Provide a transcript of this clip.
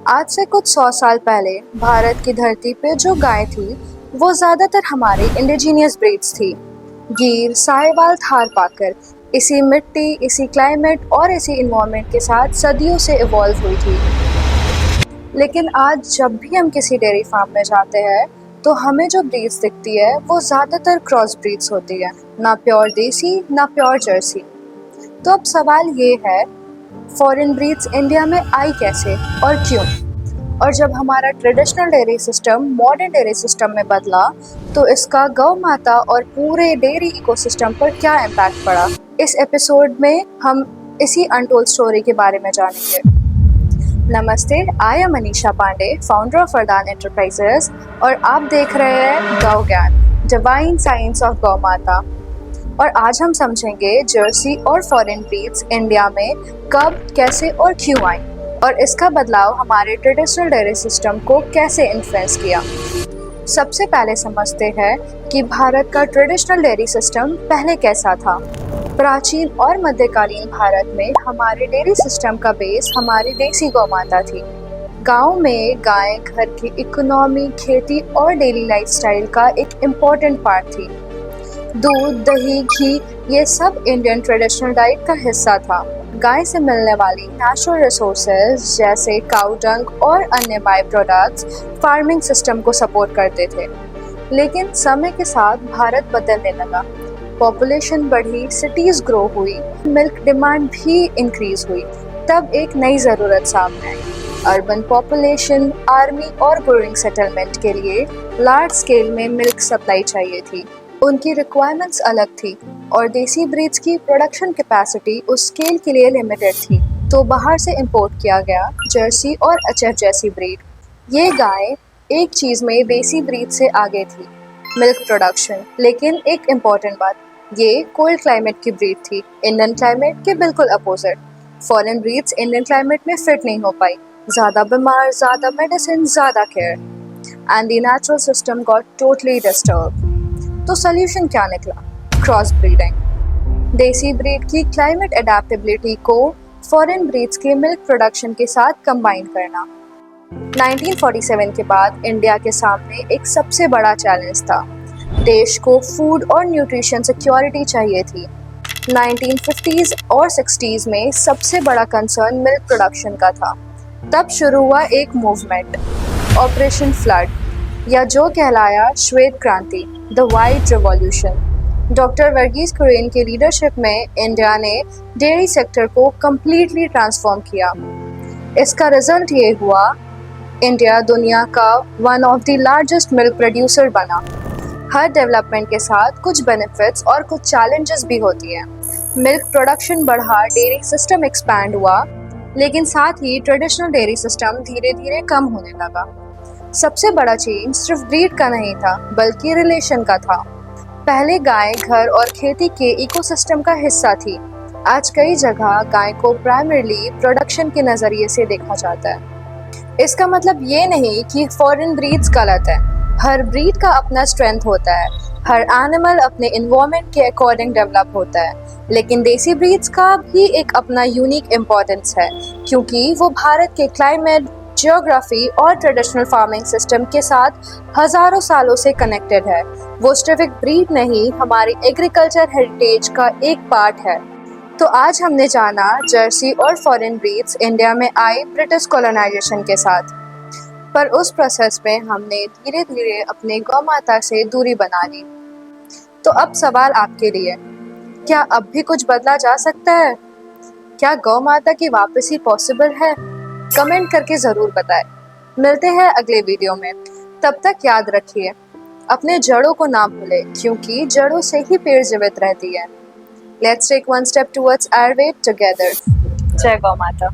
आज से कुछ 100 साल पहले भारत की धरती पे जो गाय थी वो ज़्यादातर हमारी इंडिजीनियस ब्रीड्स थी। गीर, साहिवाल, थारपाकर इसी मिट्टी, इसी क्लाइमेट और इसी इन्वायरमेंट के साथ सदियों से इवॉल्व हुई थी। लेकिन आज जब भी हम किसी डेयरी फार्म में जाते हैं तो हमें जो ब्रीड्स दिखती है वो ज़्यादातर क्रॉस ब्रीड्स होती है, ना प्योर देसी ना प्योर जर्सी। तो अब सवाल ये है, फॉरेन ब्रीड्स इंडिया में आई कैसे और क्यों? और जब हमारा traditional dairy system modern dairy system में बदला तो इसका गौ माता और पूरे डेयरी इकोसिस्टम पर क्या इम्पैक्ट पड़ा, इस एपिसोड में हम इसी अनटोल्ड स्टोरी के बारे में जानेंगे। नमस्ते, I am Manisha Pandey, founder of Vardaan Enterprises, और आप देख रहे हैं गौ ज्ञान, डिवाइन साइंस ऑफ गौ माता। और आज हम समझेंगे जर्सी और फॉरेन ब्रीड्स इंडिया में कब, कैसे और क्यों आई, और इसका बदलाव हमारे ट्रेडिशनल डेयरी सिस्टम को कैसे इन्फ्लुएंस किया। सबसे पहले समझते हैं कि भारत का ट्रेडिशनल डेयरी सिस्टम पहले कैसा था। प्राचीन और मध्यकालीन भारत में हमारे डेयरी सिस्टम का बेस हमारी देसी गौ माता थी। गांव में गाय घर की इकोनॉमी, खेती और डेली लाइफस्टाइल का एक इम्पोर्टेंट पार्ट थी। दूध, दही, घी ये सब इंडियन ट्रेडिशनल डाइट का हिस्सा था। गाय से मिलने वाली नेचुरल रिसोर्सेज जैसे काउ डंग और अन्य बाय प्रोडक्ट्स फार्मिंग सिस्टम को सपोर्ट करते थे। लेकिन समय के साथ भारत बदलने लगा, पॉपुलेशन बढ़ी, सिटीज ग्रो हुई, मिल्क डिमांड भी इंक्रीज हुई। तब एक नई ज़रूरत सामने आई। अर्बन पॉपुलेशन, आर्मी और ग्रोइंग सेटलमेंट के लिए लार्ज स्केल में मिल्क सप्लाई चाहिए थी। उनकी रिक्वायरमेंट्स अलग थी और देसी ब्रीड्स की प्रोडक्शन कैपेसिटी उस स्केल के लिए लिमिटेड थी। तो बाहर से इंपोर्ट किया गया जर्सी और एचएफ जैसी ब्रीड। ये गाय एक चीज़ में देसी ब्रीड से आगे थी, मिल्क प्रोडक्शन। लेकिन एक इम्पॉर्टेंट बात, ये कोल्ड क्लाइमेट की ब्रीड थी, इंडियन क्लाइमेट के बिल्कुल opposite. Foreign breeds Indian climate में फिट नहीं हो पाई, ज़्यादा बीमार, ज़्यादा मेडिसिन, ज़्यादा care, and the natural system got totally disturb. तो सोल्यूशन क्या निकला? Cross breeding. देसी ब्रीड की क्लाइमेट एडेप्टेबिलिटी को फॉरेन ब्रीड्स के मिल्क प्रोडक्शन के साथ कंबाइन करना। 1947 के बाद इंडिया के सामने एक सबसे बड़ा चैलेंज था। देश को फूड और न्यूट्रिशन सिक्योरिटी चाहिए थी। 1950s और 60s में सबसे बड़ा कंसर्न मिल्क प्रोडक्शन का था। तब शुरू हुआ एक मूवमेंट, ऑपरेशन फ्लड, या जो कहलाया श्वेत क्रांति, the white revolution. Doctor Verghese Kurien के लीडरशिप में इंडिया ने डेयरी सेक्टर को कम्प्लीटली ट्रांसफॉर्म किया। इसका रिजल्ट ये हुआ, इंडिया दुनिया का one of the largest milk producer बना। हर डेवलपमेंट के साथ कुछ बेनिफिट्स और कुछ चैलेंजेस भी होती हैं। मिल्क प्रोडक्शन बढ़ा, डेयरी सिस्टम एक्सपैंड हुआ, लेकिन साथ ही ट्रेडिशनल डेयरी सिस्टम धीरे धीरे कम होने लगा। सबसे बड़ा चेंज सिर्फ ब्रीड का नहीं था बल्कि रिलेशन का था। पहले गाय घर और खेती के इकोसिस्टम का हिस्सा थी। आज कई जगह गाय को प्राइमरीली प्रोडक्शन के नज़रिए से देखा जाता है। इसका मतलब ये नहीं कि फॉरेन ब्रीड्स गलत है। हर ब्रीड का अपना स्ट्रेंथ होता है, हर एनिमल अपने इन्वायरमेंट के अकॉर्डिंग डेवलप होता है। लेकिन देसी ब्रीड्स का भी एक अपना यूनिक इम्पोर्टेंस है, क्योंकि वो भारत के क्लाइमेट, जियोग्राफी और ट्रेडिशनल फार्मिंग सिस्टम के साथ हजारों सालों से कनेक्टेड है। वो सिर्फ एक ब्रीड नहीं, हमारी एग्रीकल्चर हेरिटेज का एक पार्ट है। तो आज हमने जाना जर्सी और फॉरेन ब्रीड्स इंडिया में आई ब्रिटिश कॉलोनाइजेशन के साथ, पर उस प्रोसेस में हमने धीरे धीरे अपने गौ माता से दूरी बना ली। तो अब सवाल आपके लिए, क्या अब भी कुछ बदला जा सकता है? क्या गौ माता की वापसी पॉसिबल है? कमेंट करके ज़रूर बताएं। मिलते हैं अगले वीडियो में। तब तक याद रखिए, अपने जड़ों को ना भूलें, क्योंकि जड़ों से ही पेड़ जीवित रहती है। Let's take one step towards Ayurveda together. जय गौ माता।